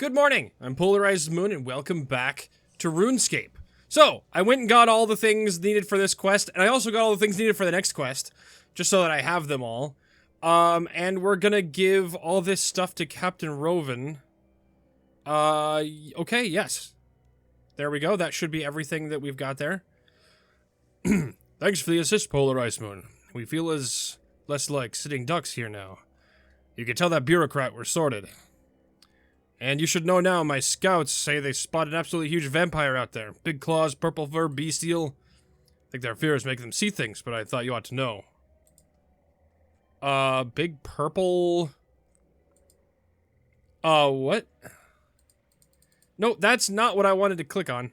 Good morning, I'm PolarizedMoon and welcome back to RuneScape. So, I went and got all the things needed for this quest, and I also got all the things needed for the next quest, just so that I have them all. And we're gonna give all this stuff to Captain Roven. Okay, yes. There we go, that should be everything that we've got there. Thanks for the assist, PolarizedMoon. We feel less like sitting ducks here now. You can tell that bureaucrat we're sorted. And you should know now, my scouts say they spotted an absolutely huge vampire out there. Big claws, purple fur, bestial. I think their fears make them see things, but I thought you ought to know. Big purple... what? No, that's not what I wanted to click on.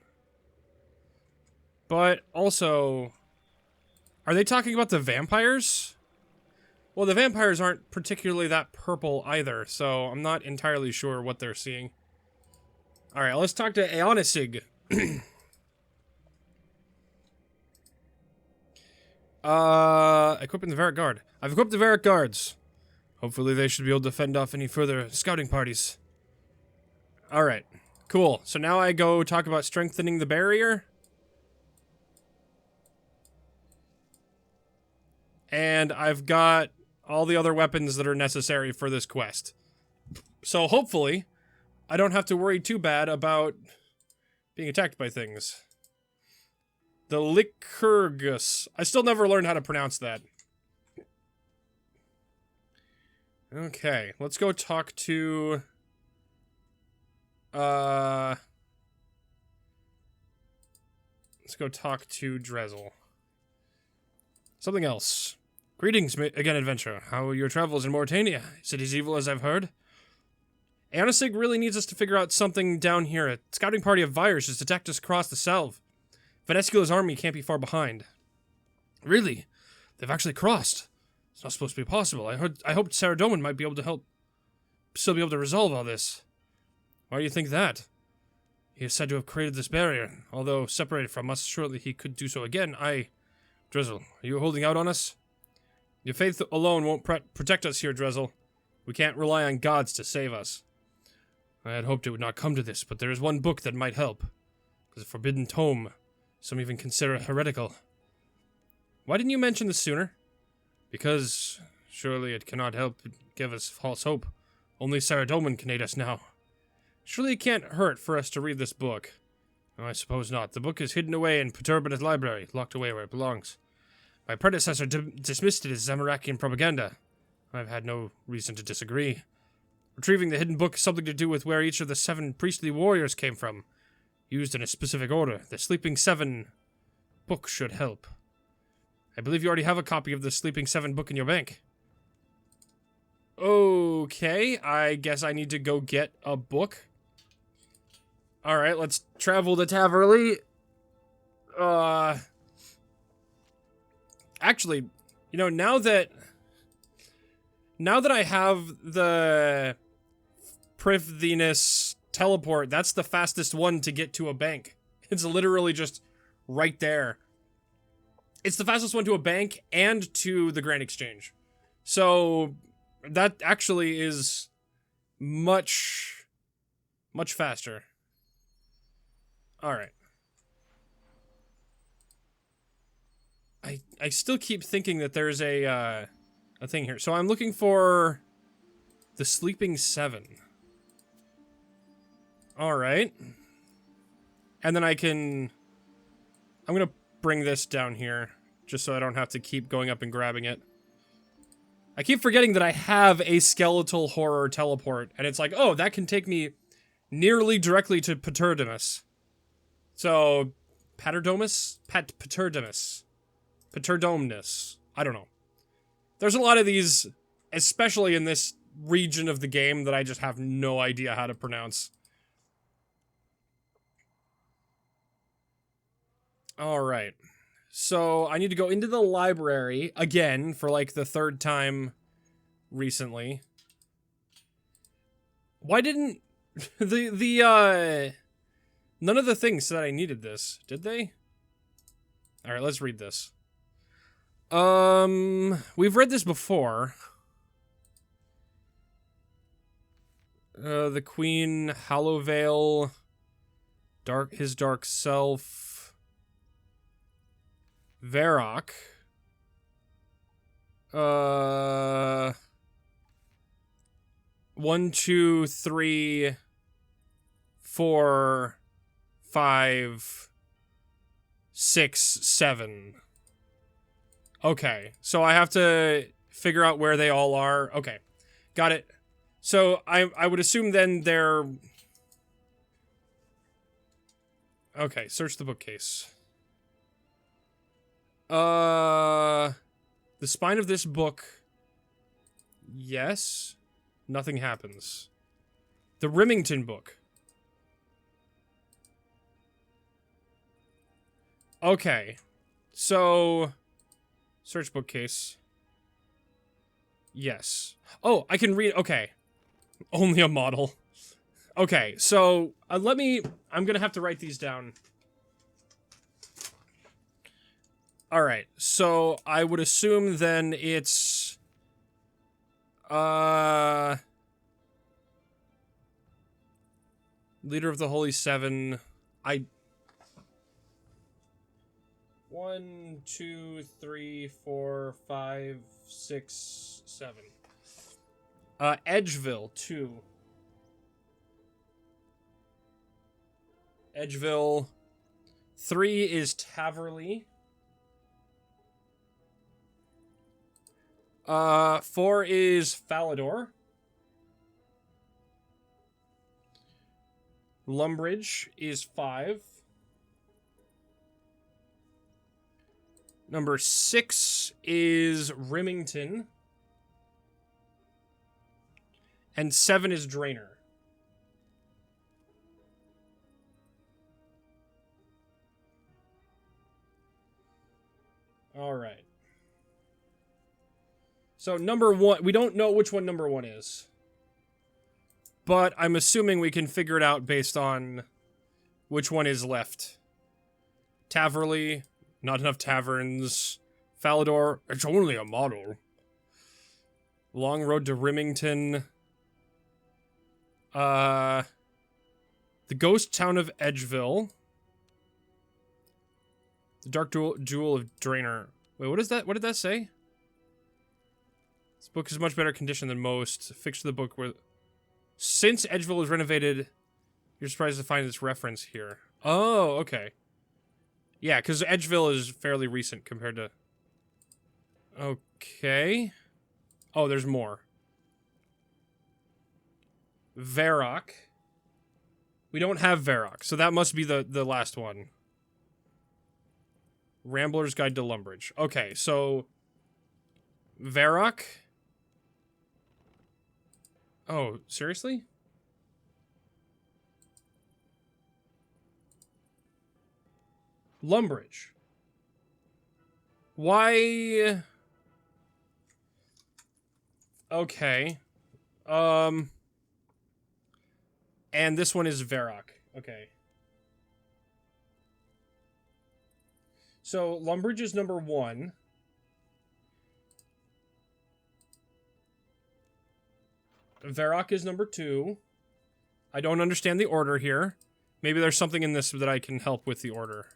But also... Are they talking about the vampires? Well, the vampires aren't particularly that purple either, so I'm not entirely sure what they're seeing. Alright, let's talk to Aonisig. Equipping the Varric Guard. I've equipped the Varric Guards. Hopefully they should be able to fend off any further scouting parties. Alright, cool. So now I go talk about strengthening the barrier. And I've got all the other weapons that are necessary for this quest. So hopefully, I don't have to worry too bad about being attacked by things. The Lycurgus. I still never learned how to pronounce that. Okay, let's go talk to... Let's go talk to Drezel. Something else. Greetings, again, adventurer. How are your travels in Mauritania? Is it as evil as I've heard? Aonisig really needs us to figure out something down here. A scouting party of Vyres has attacked us across the Salve. Venescula's army can't be far behind. Really? They've actually crossed. It's not supposed to be possible. I hoped Saradomin might be able to help... still be able to resolve all this. Why do you think that? He is said to have created this barrier. Although separated from us, surely he could do so again. Drezel, are you holding out on us? Your faith alone won't protect us here, Drezel. We can't rely on gods to save us. I had hoped it would not come to this, but there is one book that might help. It was a forbidden tome. Some even consider it heretical. Why didn't you mention this sooner? Because surely it cannot help but give us false hope. Only Saradomin can aid us now. Surely it can't hurt for us to read this book. No, I suppose not. The book is hidden away in Perturbated Library, locked away where it belongs. My predecessor dismissed it as Zamarakian propaganda. I've had no reason to disagree. Retrieving the hidden book has something to do with where each of the 7 priestly warriors came from. Used in a specific order. The Sleeping 7 book should help. I believe you already have a copy of the Sleeping 7 book in your bank. Okay, I guess I need to go get a book. Alright, let's travel to Taverley. Actually, you know, now that I have the Privthiness teleport, that's the fastest one to get to a bank. It's literally just right there. It's the fastest one to a bank and to the Grand Exchange. So, that actually is much faster. Alright. I still keep thinking that there's a thing here. So I'm looking for the Sleeping 7. Alright. And then I'm gonna bring this down here, just so I don't have to keep going up and grabbing it. I keep forgetting that I have a skeletal horror teleport, and it's like, oh, that can take me nearly directly to Paterdamus. So, Paterdomus? Paterdamus. Paterdomnus. I don't know. There's a lot of these, especially in this region of the game, that I just have no idea how to pronounce. Alright. So, I need to go into the library, again, for like the 3rd time recently. Why didn't... None of the things said I needed this, did they? Alright, let's read this. We've read this before. The Queen, Hallowvale, his dark self, Varrock. 1, 2, 3, 4, 5, 6, 7. Okay, so I have to figure out where they all are. Okay, got it. So I would assume then they're... Okay, search the bookcase. The spine of this book... Yes. Nothing happens. The Remington book. Okay. So... Search bookcase. Yes. Oh, I can read... Okay. Only a model. Okay, so... I'm gonna have to write these down. Alright, so I would assume then it's... Leader of the Holy Seven. 1, 2, 3, 4, 5, 6, 7. Edgeville, 2. Edgeville. 3 is Taverley. 4 is Falador. Lumbridge is 5. Number 6 is Remington. And 7 is Drainer. Alright. So number 1, we don't know which one number 1 is. But I'm assuming we can figure it out based on which one is left. Taverley, not enough taverns. Falador, it's only a model. Long Road to Remington. The Ghost Town of Edgeville. The Dark Jewel of Drainer. Wait, what is that? What did that say? This book is in much better condition than most. Fix the book where... Since Edgeville was renovated, you're surprised to find this reference here. Oh, okay. Yeah, because Edgeville is fairly recent compared to... Okay. Oh, there's more. Varrock. We don't have Varrock, so that must be the last one. Rambler's Guide to Lumbridge. Okay, so... Varrock... Oh, seriously? Lumbridge. Why... Okay. And this one is Varrock. Okay. So, Lumbridge is number 1. Varrock is number 2. I don't understand the order here. Maybe there's something in this that I can help with the order.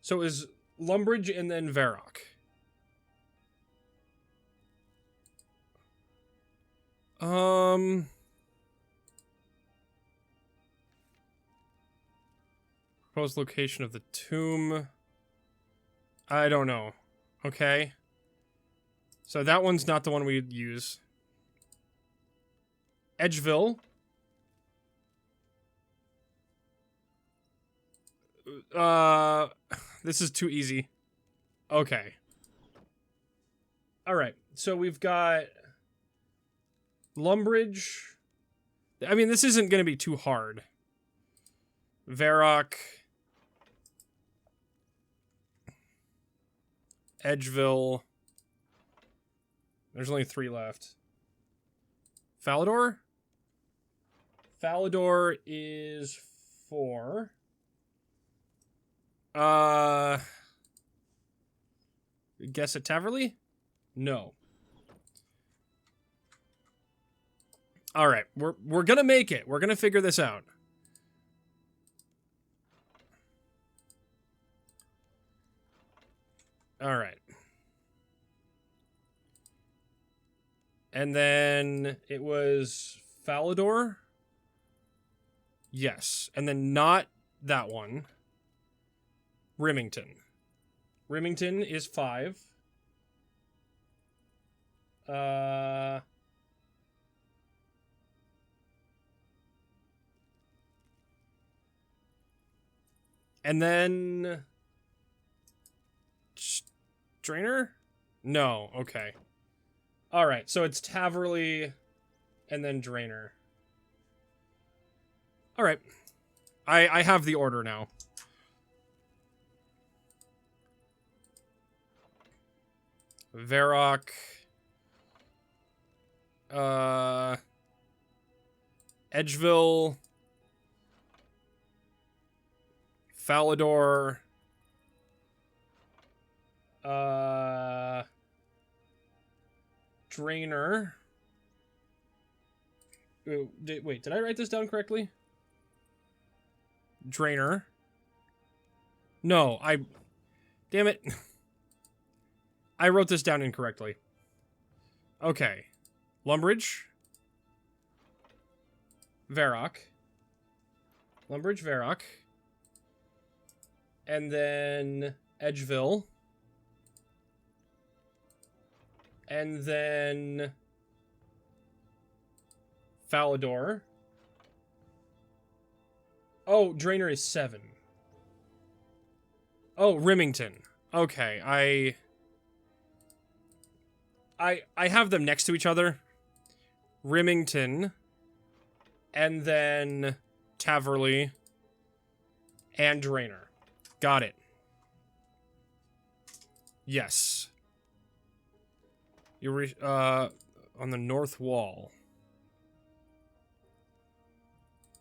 So is Lumbridge and then Varrock. Proposed location of the tomb. I don't know. Okay. So that one's not the one we'd use. Edgeville. This is too easy. Okay. Alright, so we've got Lumbridge. I mean, this isn't going to be too hard. Varrock. Edgeville. There's only 3 left. Falador? Falador is 4. Guess at Taverley? No. Alright, we're gonna make it. We're gonna figure this out. Alright. And then it was Falador? Yes. And then not that one. Remington. Remington is 5. And then... Drainer? No, okay. Alright, so it's Taverley and then Drainer. Alright. I have the order now. Varrock. Edgeville. Falador. Drainer. Wait, did I write this down correctly? Drainer. No, damn it. I wrote this down incorrectly. Okay. Lumbridge. Varrock. Lumbridge, Varrock. And then Edgeville. And then Falador. Oh, Drainer is 7. Oh, Remington. Okay, I have them next to each other. Remington. And then Taverley. And Drainer. Got it. Yes. You're on the north wall.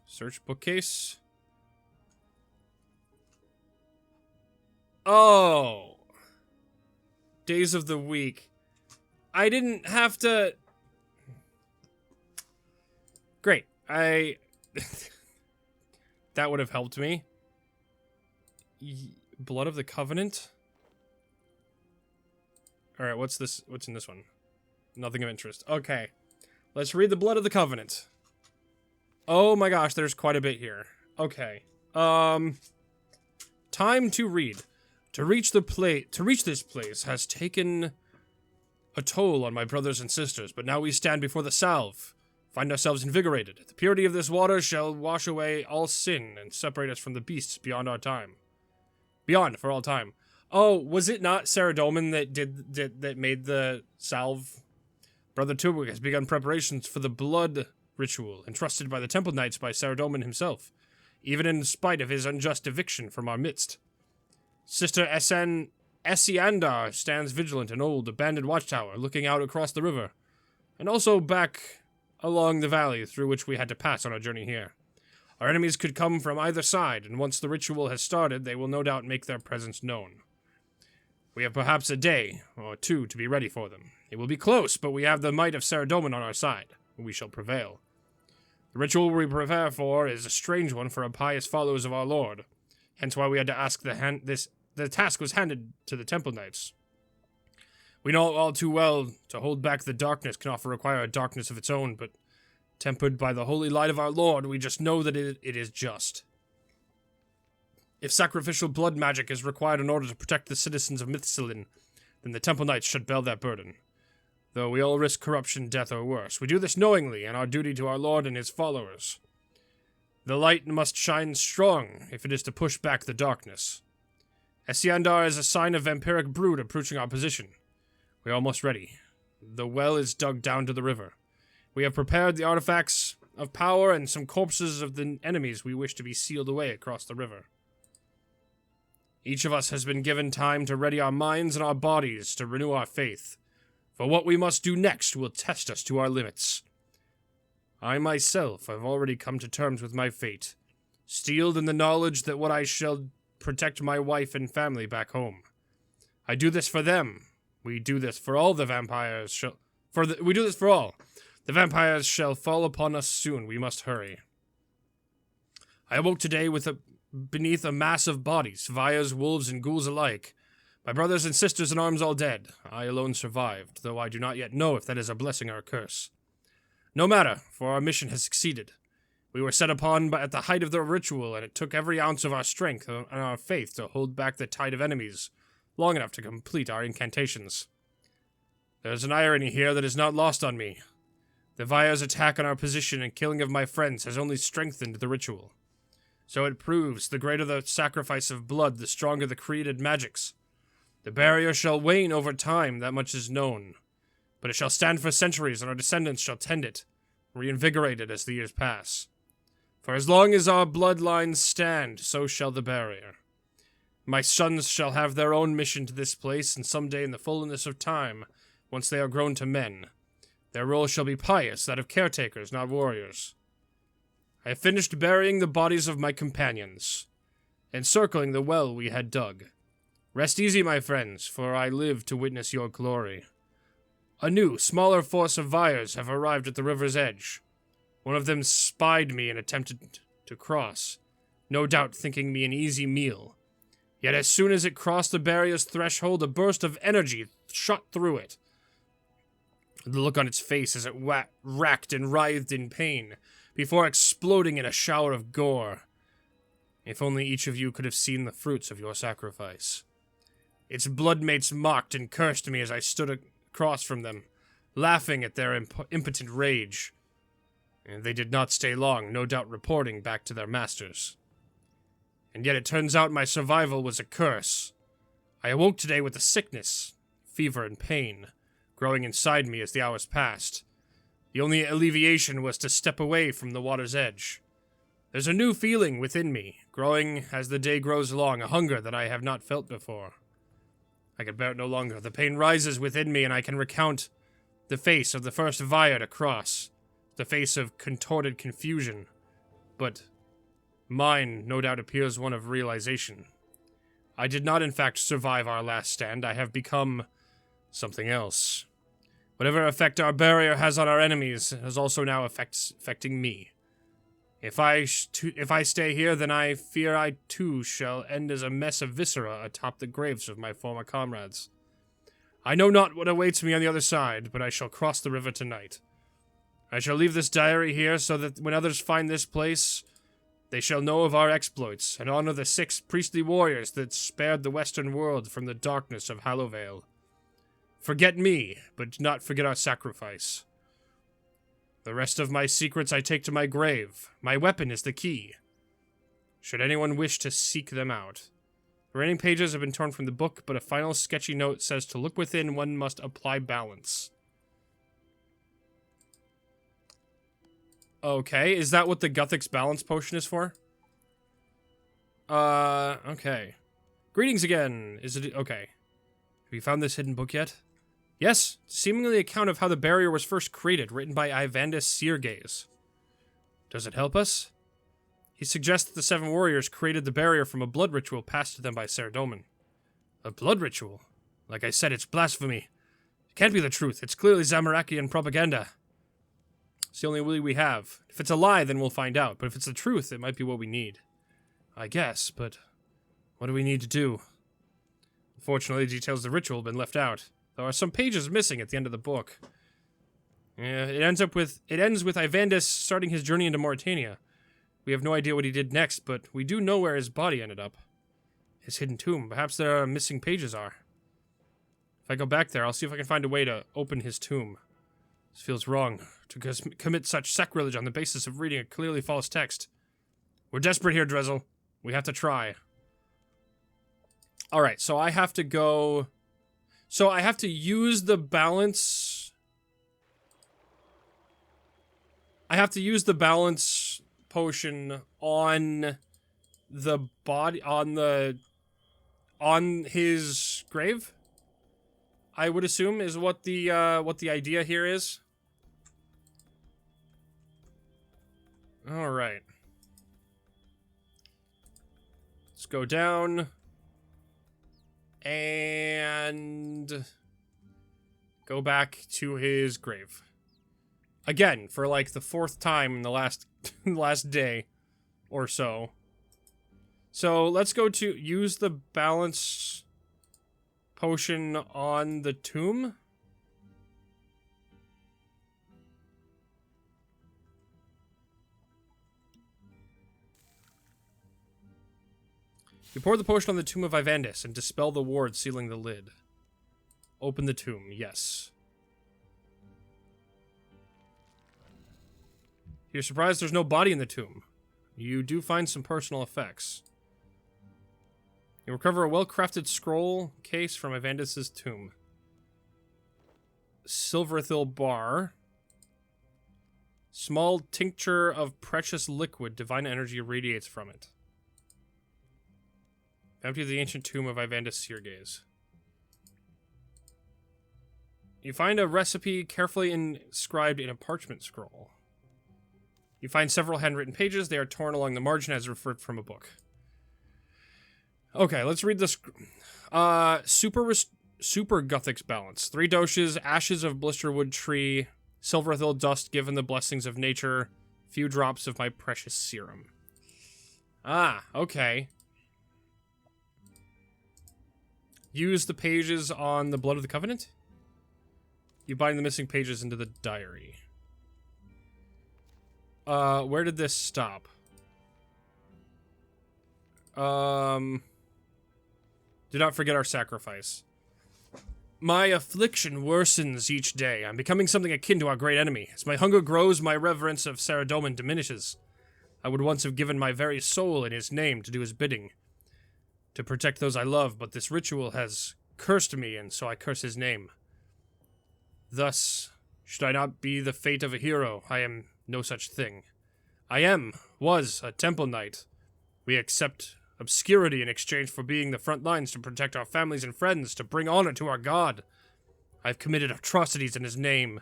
Search bookcase. Oh. Days of the week. I didn't have to... Great. That would have helped me. Blood of the Covenant? Alright, what's this? What's in this one? Nothing of interest. Okay. Let's read the Blood of the Covenant. Oh my gosh, there's quite a bit here. Okay. Time to read. To reach this place has taken a toll on my brothers and sisters, but now we stand before the salve. Find ourselves invigorated. The purity of this water shall wash away all sin and separate us from the beasts beyond our time. Beyond, for all time. Oh, was it not Saradomin that made the salve? Brother Tubik has begun preparations for the blood ritual, entrusted by the Temple Knights by Saradomin himself, even in spite of his unjust eviction from our midst. Sister Esiandar stands vigilant in old, abandoned watchtower, looking out across the river, and also back along the valley through which we had to pass on our journey here. Our enemies could come from either side, and once the ritual has started, they will no doubt make their presence known. We have perhaps a day or two to be ready for them. It will be close, but we have the might of Saradomin on our side. We shall prevail. The ritual we prepare for is a strange one for our pious followers of our Lord. Hence why we had to ask the task was handed to the Temple Knights. We know all too well to hold back the darkness can often require a darkness of its own, but tempered by the holy light of our Lord, we just know that it is just. If sacrificial blood magic is required in order to protect the citizens of Mythsilin, then the Temple Knights should bear that burden. Though we all risk corruption, death, or worse, we do this knowingly and our duty to our Lord and his followers. The light must shine strong if it is to push back the darkness. Esiandar is a sign of vampiric brood approaching our position. We are almost ready. The well is dug down to the river. We have prepared the artifacts of power and some corpses of the enemies we wish to be sealed away across the river. Each of us has been given time to ready our minds and our bodies to renew our faith, for what we must do next will test us to our limits. I myself have already come to terms with my fate, steeled in the knowledge that what I shall protect my wife and family back home. I do this for them, We do this for all the vampires shall... we do this for all. The vampires shall fall upon us soon. We must hurry. I awoke today beneath a mass of bodies, Vyas, wolves, and ghouls alike. My brothers and sisters in arms all dead. I alone survived, though I do not yet know if that is a blessing or a curse. No matter, for our mission has succeeded. We were set upon at the height of the ritual, and it took every ounce of our strength and our faith to hold back the tide of enemies, long enough to complete our incantations. There is an irony here that is not lost on me. The Vyas' attack on our position and killing of my friends has only strengthened the ritual. So it proves, the greater the sacrifice of blood, the stronger the created magics. The barrier shall wane over time, that much is known. But it shall stand for centuries, and our descendants shall tend it, reinvigorate it as the years pass. For as long as our bloodlines stand, so shall the barrier. My sons shall have their own mission to this place, and someday in the fullness of time, once they are grown to men, their role shall be pious, that of caretakers, not warriors. I have finished burying the bodies of my companions, encircling the well we had dug. Rest easy, my friends, for I live to witness your glory. A new, smaller force of Vyas have arrived at the river's edge. One of them spied me and attempted to cross, no doubt thinking me an easy meal. Yet as soon as it crossed the barrier's threshold, a burst of energy shot through it. The look on its face as it racked and writhed in pain, before exploding in a shower of gore. If only each of you could have seen the fruits of your sacrifice. Its bloodmates mocked and cursed me as I stood across from them, laughing at their impotent rage. And they did not stay long, no doubt reporting back to their masters. And yet it turns out my survival was a curse. I awoke today with a sickness, fever and pain, growing inside me as the hours passed. The only alleviation was to step away from the water's edge. There's a new feeling within me, growing as the day grows long, a hunger that I have not felt before. I can bear it no longer. The pain rises within me, and I can recount the face of the first Vaya to cross, the face of contorted confusion, but mine no doubt appears one of realization. I did not in fact survive our last stand. I have become something else. Whatever effect our barrier has on our enemies has also now affecting me. If I stay here, then I fear I too shall end as a mess of viscera atop the graves of my former comrades. I know not what awaits me on the other side, but I shall cross the river tonight. I shall leave this diary here so that when others find this place, they shall know of our exploits and honor the 6 priestly warriors that spared the western world from the darkness of Hallowvale. Forget me, but do not forget our sacrifice. The rest of my secrets I take to my grave. My weapon is the key, should anyone wish to seek them out. The remaining pages have been torn from the book, but a final sketchy note says to look within, one must apply balance. Okay, is that what the Guthix balance potion is for? Okay. Greetings again. Is it... okay. Have you found this hidden book yet? Yes, seemingly account of how the barrier was first created, written by Ivandis Seergaze. Does it help us? He suggests that the 7 warriors created the barrier from a blood ritual passed to them by Saradomin. A blood ritual? Like I said, it's blasphemy. It can't be the truth. It's clearly Zamarakian propaganda. It's the only way we have. If it's a lie, then we'll find out. But if it's the truth, it might be what we need. I guess, but what do we need to do? Unfortunately, details of the ritual have been left out. There are some pages missing at the end of the book. Yeah, it ends with Ivandis starting his journey into Mauritania. We have no idea what he did next, but we do know where his body ended up. His hidden tomb. Perhaps there are missing pages are. If I go back there, I'll see if I can find a way to open his tomb. This feels wrong, to commit such sacrilege on the basis of reading a clearly false text. We're desperate here, Drezel. We have to try. Alright, so I have to go... so I have to use the balance... I have to use the balance potion on the body... on his grave? I would assume is what the idea here is. Alright. Let's go down. And go back to his grave. Again, for like the 4th time in the last day or so. So let's go to use the balance potion on the tomb. You pour the potion on the tomb of Ivandis and dispel the ward sealing the lid. Open the tomb, yes. You're surprised there's no body in the tomb. You do find some personal effects. You recover a well-crafted scroll case from Ivandis' tomb. Silverthil bar. Small tincture of precious liquid. Divine energy radiates from it. Empty the ancient tomb of Ivandis Seergaze. You find a recipe carefully inscribed in a parchment scroll. You find several handwritten pages. They are torn along the margin as referred from a book. Okay, let's read this. Super Guthix balance. 3 doshes, ashes of blisterwood tree, silverthil dust given the blessings of nature, few drops of my precious serum. Ah, okay. Use the pages on the Blood of the Covenant. You bind the missing pages into the diary. Where did this stop? Do not forget our sacrifice. My affliction worsens each day. I'm becoming something akin to our great enemy. As my hunger grows, my reverence of Saradomin diminishes. I would once have given my very soul in his name to do his bidding, to protect those I love, but this ritual has cursed me, and so I curse his name. Thus, should I not be the fate of a hero, I am no such thing. Was a temple knight. We accept obscurity in exchange for being the front lines to protect our families and friends, to bring honor to our god. I've committed atrocities in his name,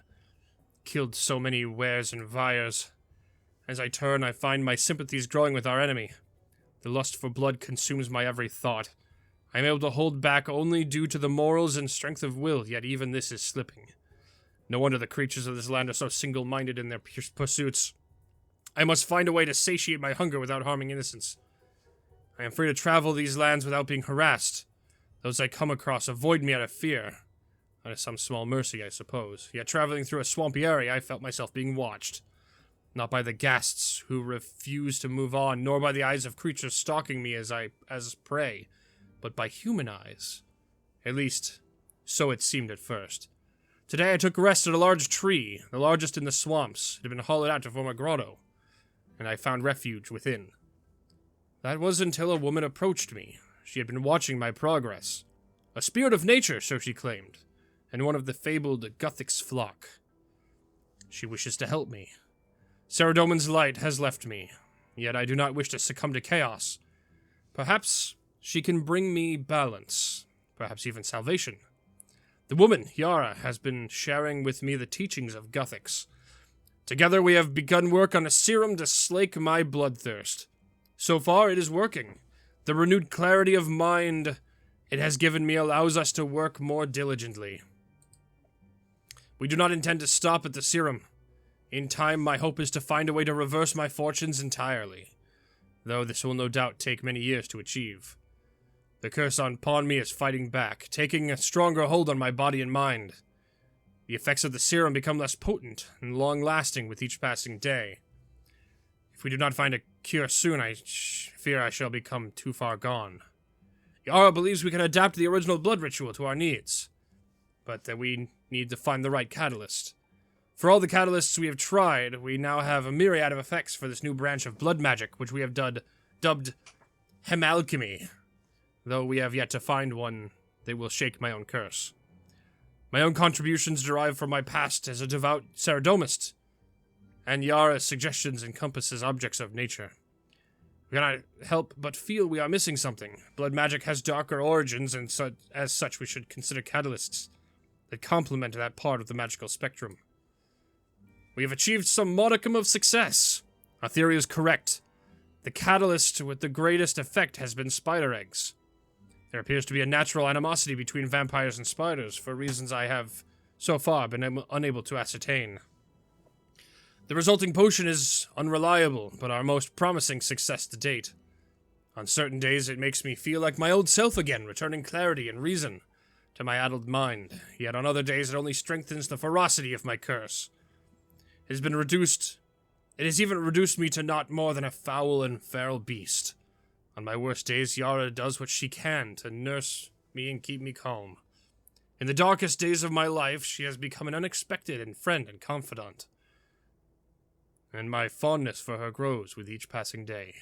killed so many wares and vyres. As I turn, I find my sympathies growing with our enemy. The lust for blood consumes my every thought. I am able to hold back only due to the morals and strength of will, yet even this is slipping. No wonder the creatures of this land are so single-minded in their pursuits. I must find a way to satiate my hunger without harming innocents. I am free to travel these lands without being harassed. Those I come across avoid me out of fear. Out of some small mercy, I suppose. Yet traveling through a swampy area, I felt myself being watched. Not by the ghasts who refuse to move on, nor by the eyes of creatures stalking me as prey, but by human eyes. At least, so it seemed at first. Today I took rest at a large tree, the largest in the swamps. It had been hollowed out to form a grotto, and I found refuge within. That was until a woman approached me. She had been watching my progress. A spirit of nature, so she claimed, and one of the fabled Guthix flock. She wishes to help me. Saradomin's light has left me, yet I do not wish to succumb to chaos. Perhaps she can bring me balance, perhaps even salvation. The woman, Yara, has been sharing with me the teachings of Guthix. Together we have begun work on a serum to slake my bloodthirst. So far, it is working. The renewed clarity of mind it has given me allows us to work more diligently. We do not intend to stop at the serum. In time, my hope is to find a way to reverse my fortunes entirely, though this will no doubt take many years to achieve. The curse upon me is fighting back, taking a stronger hold on my body and mind. The effects of the serum become less potent and long-lasting with each passing day. If we do not find a cure soon, I fear I shall become too far gone. Yara believes we can adapt the original blood ritual to our needs, but that we need to find the right catalyst. For all the catalysts we have tried, we now have a myriad of effects for this new branch of blood magic, which we have dubbed Hemalchemy, though we have yet to find one that will shake my own curse. My own contributions derive from my past as a devout Saradomist, and Yara's suggestions encompass as objects of nature. We cannot help but feel we are missing something. Blood magic has darker origins, and as such we should consider catalysts that complement that part of the magical spectrum. We have achieved some modicum of success. Our theory is correct. The catalyst with the greatest effect has been spider eggs. There appears to be a natural animosity between vampires and spiders, for reasons I have so far been unable to ascertain. The resulting potion is unreliable, but our most promising success to date. On certain days, it makes me feel like my old self again, returning clarity and reason to my addled mind. Yet on other days, it only strengthens the ferocity of my curse. It has even reduced me to not more than a foul and feral beast. On my worst days, Yara does what she can to nurse me and keep me calm. In the darkest days of my life, she has become an unexpected friend and confidant. And my fondness for her grows with each passing day.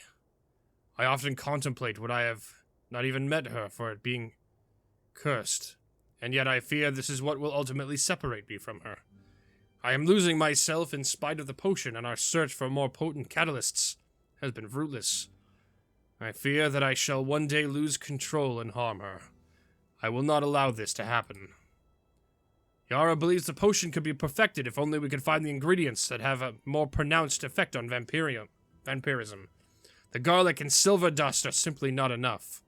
I often contemplate what I have not even met her for it being cursed, and yet I fear this is what will ultimately separate me from her. I am losing myself in spite of the potion, and our search for more potent catalysts has been fruitless. I fear that I shall one day lose control and harm her. I will not allow this to happen. Yara believes the potion could be perfected if only we could find the ingredients that have a more pronounced effect on vampirism. The garlic and silver dust are simply not enough.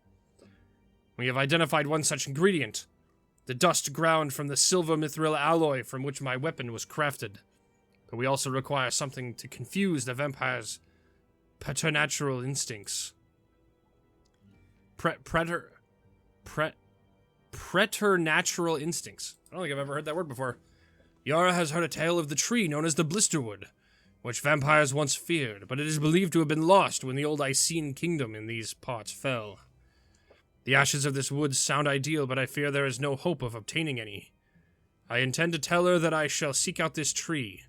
We have identified one such ingredient, the dust ground from the silver mithril alloy from which my weapon was crafted. But we also require something to confuse the vampire's preternatural instincts. Preternatural instincts. I don't think I've ever heard that word before. Yara has heard a tale of the tree known as the Blisterwood, which vampires once feared, but it is believed to have been lost when the old Icene kingdom in these parts fell. The ashes of this wood sound ideal, but I fear there is no hope of obtaining any. I intend to tell her that I shall seek out this tree.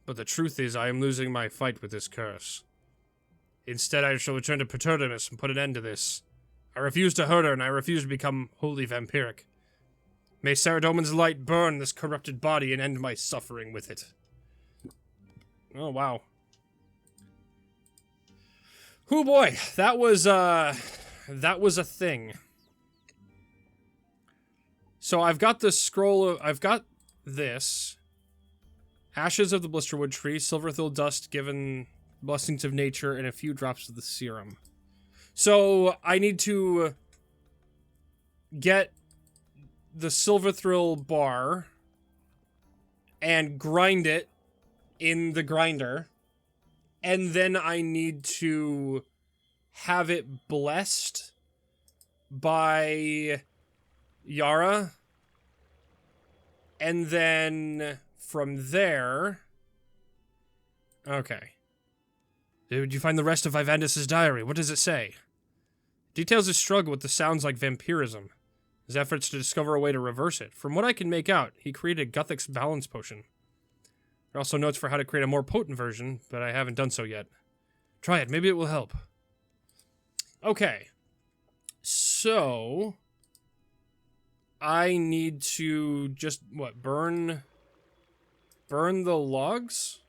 But the truth is, I am losing my fight with this curse. Instead, I shall return to Paternimus and put an end to this. I refuse to hurt her, and I refuse to become wholly vampiric. May Saradomin's light burn this corrupted body and end my suffering with it. Oh, wow. Oh boy, that was a thing. So I've got the scroll, I've got this. Ashes of the Blisterwood tree, silverthil dust given blessings of nature, and a few drops of the serum. So I need to get the silverthil bar and grind it in the grinder, and then I need to have it blessed by Yara, and then from there... Okay. Did you find the rest of Vivandus' diary? What does it say? Details his struggle with the sounds like vampirism, his efforts to discover a way to reverse it. From what I can make out, he created Guthic's balance potion. There are also notes for how to create a more potent version, but I haven't done so yet. Try it, maybe it will help. Okay. So... I need to just, what, burn the logs?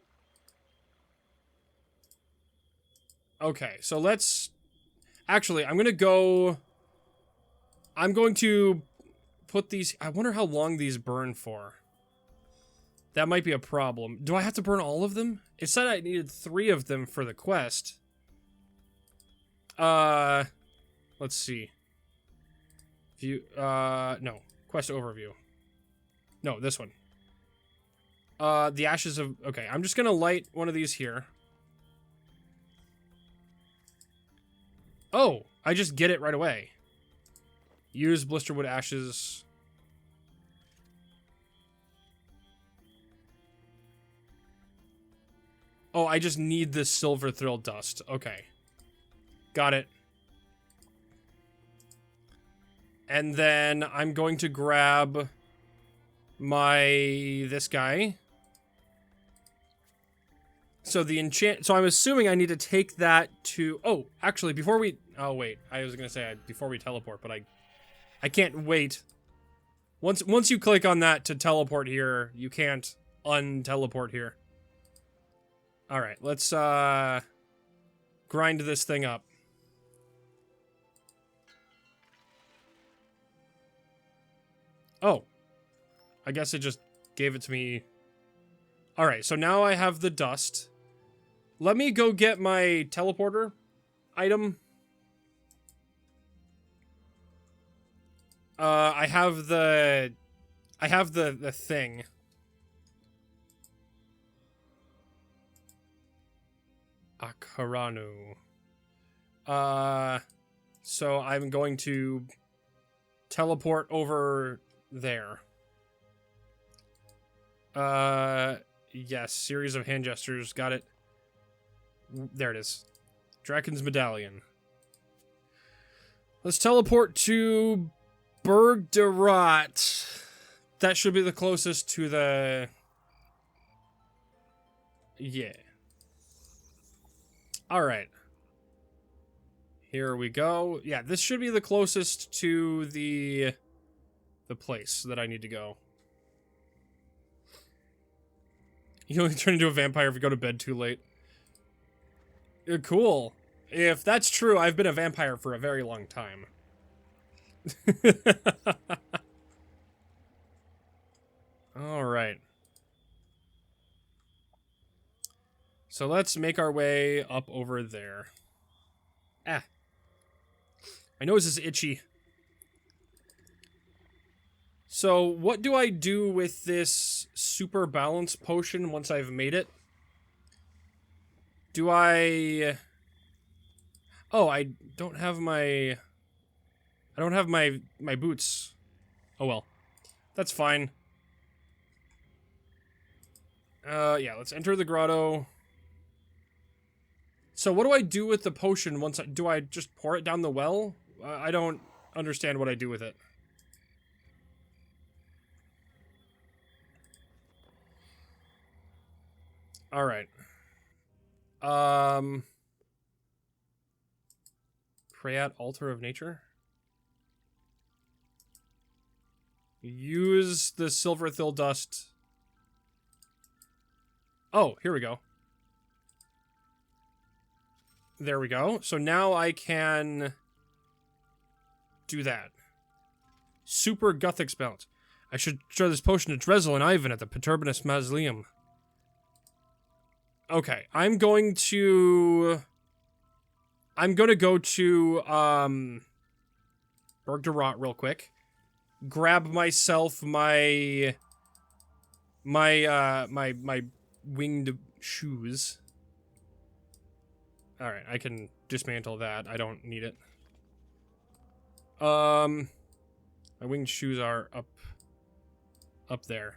Okay, so let's... Actually, I'm going to put these... I wonder how long these burn for. That might be a problem. Do I have to burn all of them? It said I needed 3 of them for the quest. Let's see. View, no. Quest overview. No, this one. The ashes of... Okay, I'm just gonna light one of these here. Oh, I just get it right away. Use Blisterwood ashes... Oh, I just need this silverthil dust. Okay. Got it. And then I'm going to grab this guy. So so I'm assuming I need to take that to... Oh, actually, before we... Oh, wait. I was going to say before we teleport, but I can't wait. Once you click on that to teleport here, you can't un-teleport here. Alright, let's grind this thing up. Oh. I guess it just gave it to me. Alright, so now I have the dust. Let me go get my teleporter item. I have I have the thing. Akaranu. So I'm going to teleport over there. Yes, series of hand gestures, got it. There it is. Draken's Medallion. Let's teleport to Berg de Rot. That should be the closest to the... Yeah. Alright. Here we go. Yeah, this should be the closest to the place that I need to go. You only turn into a vampire if you go to bed too late. Cool. If that's true, I've been a vampire for a very long time. Alright. So let's make our way up over there. Ah. My nose is itchy. So, what do I do with this super balance potion once I've made it? Do I... Oh, I don't have my... I don't have my boots. Oh well. That's fine. Yeah, let's enter the grotto. So what do I do with the potion once I... Do I just pour it down the well? I don't understand what I do with it. Alright. Pray at Altar of Nature? Use the Silverthill dust. Oh, here we go. There we go. So now I can do that. Super Guthix Belt. I should show this potion to Drezel and Ivan at the Perturbinus Mausoleum. Okay, I'm gonna go to, Berg de Rot real quick. Grab myself my winged shoes. Alright, I can dismantle that. I don't need it. My winged shoes are up there.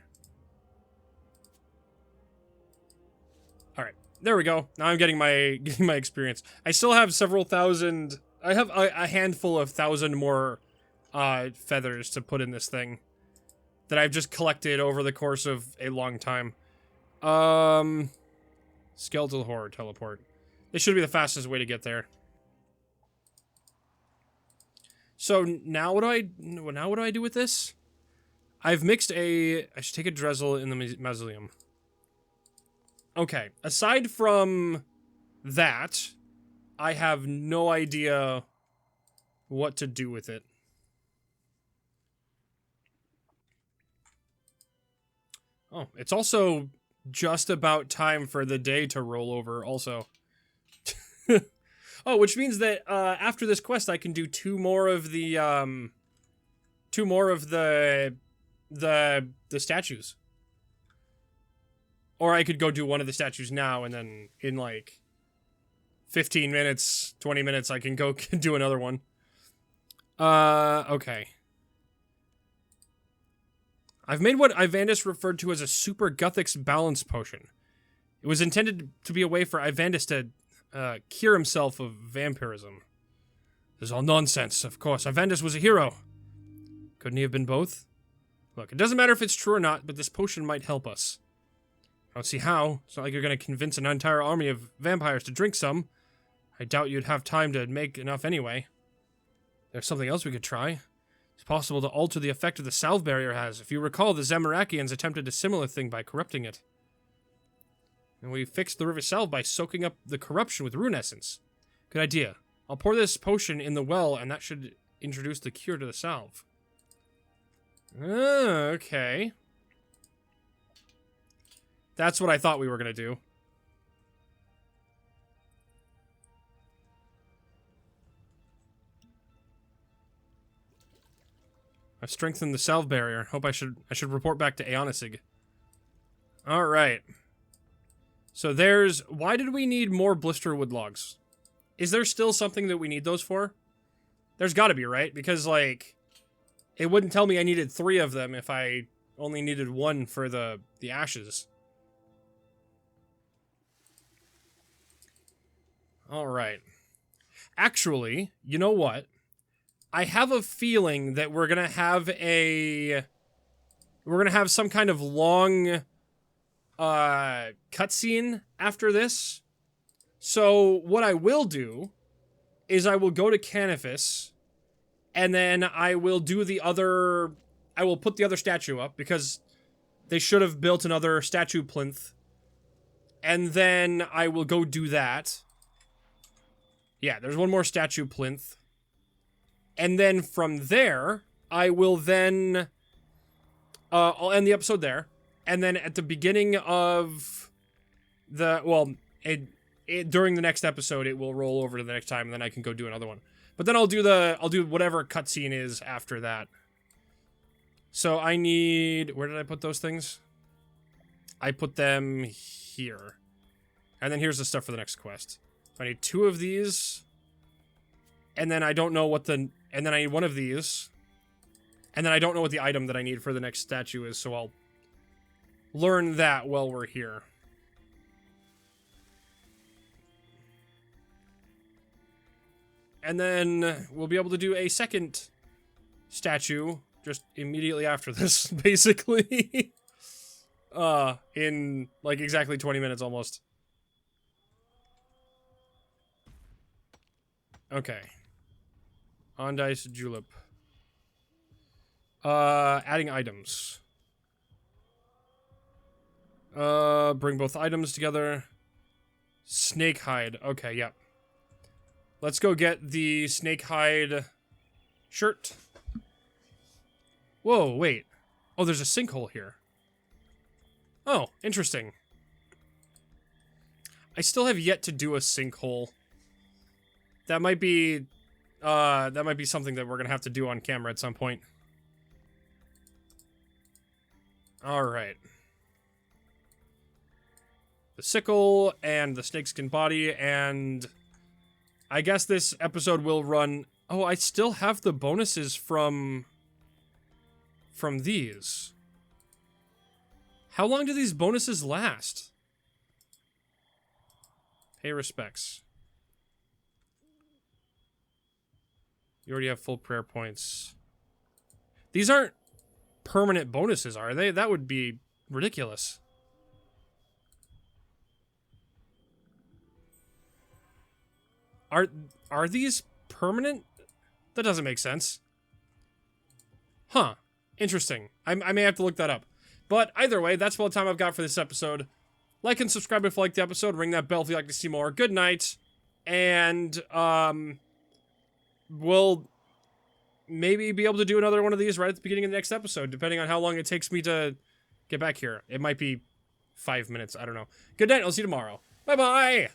Alright, there we go. Now I'm getting my experience. I still have several thousand... I have a handful of 1,000 more feathers to put in this thing that I've just collected over the course of a long time. Skeletal Horror teleport. This should be the fastest way to get there. So now what do I do with this? I've mixed I should take a Drezel in the mausoleum. Okay, aside from that, I have no idea what to do with it. Oh, it's also just about time for the day to roll over also. Oh, which means that after this quest I can do two more of the statues. Or I could go do one of the statues now, and then in like 15 minutes, 20 minutes, I can go do another one. Okay. I've made what Ivandis referred to as a Super Guthix Balance Potion. It was intended to be a way for Ivandis to cure himself of vampirism. This is all nonsense, of course. Ivandis was a hero. Couldn't he have been both? Look, it doesn't matter if it's true or not, but this potion might help us. I don't see how. It's not like you're going to convince an entire army of vampires to drink some. I doubt you'd have time to make enough anyway. There's something else we could try. It's possible to alter the effect of the salve barrier has. If you recall, the Zamorakians attempted a similar thing by corrupting it. And we fixed the river salve by soaking up the corruption with rune essence. Good idea. I'll pour this potion in the well, and that should introduce the cure to the salve. Okay. That's what I thought we were going to do. I've strengthened the salve barrier. Hope I should report back to Aonisig. Alright. So there's... Why did we need more blisterwood logs? Is there still something that we need those for? There's gotta be, right? Because, like, it wouldn't tell me I needed 3 of them if I only needed 1 for the ashes. Alright. Actually, you know what? I have a feeling that we're gonna have some kind of long cutscene after this. So what I will do is I will go to Canifis, and then I will do I will put the other statue up, because they should have built another statue plinth. And then I will go do that. Yeah, there's one more statue plinth. And then from there, I will then... I'll end the episode there. And then at the beginning of the... Well, during the next episode, it will roll over to the next time, and then I can go do another one. But then I'll do whatever cutscene is after that. So I need... Where did I put those things? I put them here. And then here's the stuff for the next quest. So I need 2 of these. And then I don't know what the... And then I need 1 of these. And then I don't know what the item that I need for the next statue is, so I'll learn that while we're here. And then we'll be able to do a second statue just immediately after this, basically. In, like, exactly 20 minutes almost. Okay. Ondice Julep. Adding items. Bring both items together. Snake hide. Okay, yep. Let's go get the snake hide shirt. Whoa, wait. Oh, there's a sinkhole here. Oh, interesting. I still have yet to do a sinkhole. That might be something that we're gonna have to do on camera at some point. Alright. The sickle and the snakeskin body, and I guess this episode will run... Oh, I still have the bonuses from these. How long do these bonuses last? Pay respects. You already have full prayer points. These aren't permanent bonuses, are they? That would be ridiculous. Are these permanent? That doesn't make sense. Huh. Interesting. I may have to look that up. But either way, that's all the time I've got for this episode. Like and subscribe if you liked the episode. Ring that bell if you'd like to see more. Good night. And, we'll maybe be able to do another one of these right at the beginning of the next episode, depending on how long it takes me to get back here. It might be 5 minutes. I don't know. Good night. I'll see you tomorrow. Bye-bye.